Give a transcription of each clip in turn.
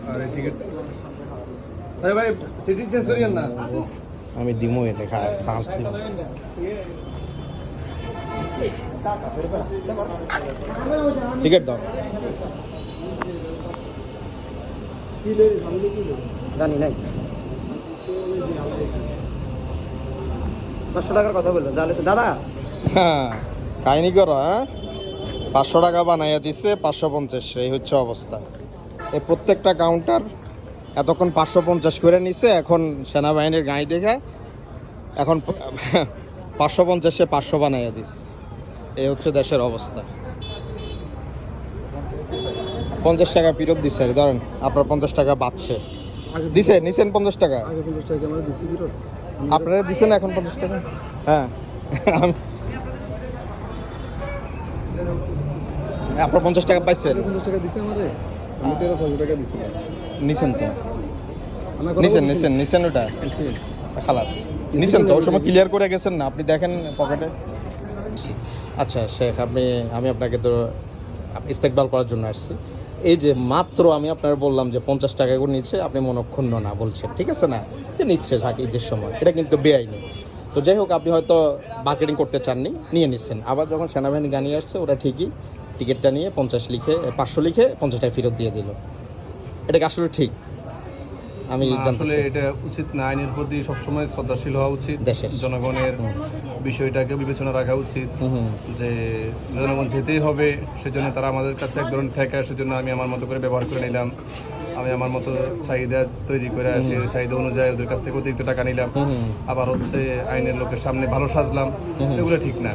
আর এই টিকিট আরে ভাই সিটি চেঞ্জ করিয়েন না। আমি দিমো এটা পাঁচ দিব। টিকিট দাও। জানি নাই 500 টাকার কথা বললো দাদা। হ্যাঁ কাহিনি করো। হ্যাঁ 500 টাকা বানাইয়া দিচ্ছে 550, এই হচ্ছে অবস্থা। এই প্রত্যেকটা কাউন্টার এতক্ষণ 550 করে নিছে, এখন সেনাবাহিনীর গাড়ি দেখে এখন 550-এ 500 বানাইয়া দিস। এই হচ্ছে দেশের অবস্থা। 50 টাকা ফেরত দিচ্ছে। ধরেন আপনার 50 টাকা বাঁচছে, দিছে নিছেন 50 টাকা। আপনারা দিচ্ছেন এখন 50 টাকা। হ্যাঁ আপনার 50 টাকা পাইছেন। 50 টাকা দিছে আমারে, আমি 1300 টাকা দিছি। নিছেন তো, নিছেন ওটা খালাস নিছেন তো, ওই সময় ক্লিয়ার করে গেছেন না, আপনি দেখেন পকেটে। আচ্ছা শেখ, আমি আপনাকে তো ইস্তেকবাল করার জন্য আসছি। এই যে মাত্র আমি আপনার বললাম যে 50 টাকা করে নিচ্ছে, আপনি মনক্ষুণ্ণ না বলছেন, ঠিক আছে না, যে নিচ্ছে ঈদের সময়, এটা কিন্তু বেআইনি। তো যাই হোক, আপনি হয়তো মার্কেটিং করতে চাননি, নিয়ে নিচ্ছেন। আবার যখন সেনাবাহিনী গাড়ি আসছে, ওরা ঠিকই টিকিটটা নিয়ে 500 লিখে 50 টাকা ফেরত দিয়ে দিল। এটা কি আসলে ঠিক? আমি আসলে এটা উচিত না। আইনের প্রতি সবসময় শ্রদ্ধাশীল হওয়া উচিত, দেশের জনগণের বিষয়টাকে বিবেচনা রাখা উচিত যে জনগণ যেতেই হবে, সেজন্য তারা আমাদের কাছে এক ধরনের ঠেকা, সেজন্য আমি আমার মতো করে ব্যবহার করে নিলাম, আমি আমার মতো চাহিদা তৈরি করে আসি, চাহিদা অনুযায়ী ওদের কাছ থেকে অতিরিক্ত টাকা নিলাম, আবার হচ্ছে আইনের লোকের সামনে ভালো সাজলাম। এগুলো ঠিক না।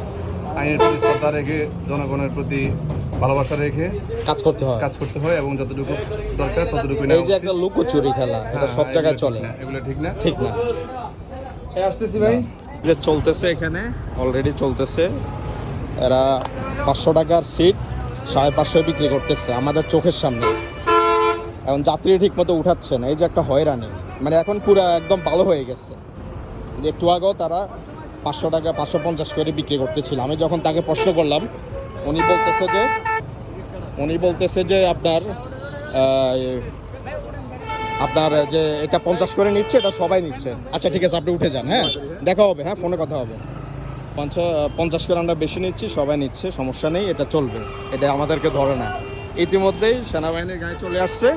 আইনের প্রতি শ্রদ্ধা রেখে, জনগণের প্রতি ভালোবাসা রেখে কাজ করতে হয় এবং যতটুকু দরকার ততটুকু। এই যে একটা লুকোচুরি খেলা, এটা সব জায়গায় চলে, এগুলো ঠিক না। আসতেছি ভাই, যে চলতেছে এখানে অলরেডি চলতেছে। এরা 500 টাকার সিট 550 বিক্রি করতেছে আমাদের চোখের সামনে। এখন যাত্রী ঠিক মতো উঠাচ্ছে না, এই যে একটা হয়রানি। মানে এখন পুরো একদম ভালো হয়ে গেছে। একটু আগেও তারা 500 টাকা 550 করে বিক্রি করতেছিল। আমি যখন তাকে প্রশ্ন করলাম, উনি বলতেছে যে আপনার যে এটা 50 করে নিচ্ছে, এটা সবাই নিচ্ছে। আচ্ছা ঠিক আছে, আপনি উঠে যান। হ্যাঁ দেখা হবে, হ্যাঁ ফোনে কথা হবে। 50 করে আমরা বেশি নিচ্ছি, সবাই নিচ্ছে, সমস্যা নেই, এটা চলবে, এটা আমাদেরকে ধরে না। ইতিমধ্যেই সেনাবাহিনীর গাড়ি চলে আসছে,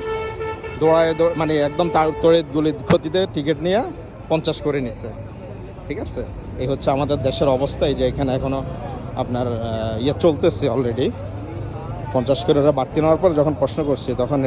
মানে একদম তার উত্তরে ক্ষতিতে টিকিট নিয়ে 50 করে নিচ্ছে। ঠিক আছে, এই হচ্ছে আমাদের দেশের অবস্থা। এই যে এখানে এখনো আপনার চলতেছে অলরেডি 50 করে। ওরা বাড়তি নেওয়ার পর যখন প্রশ্ন করছে, তখন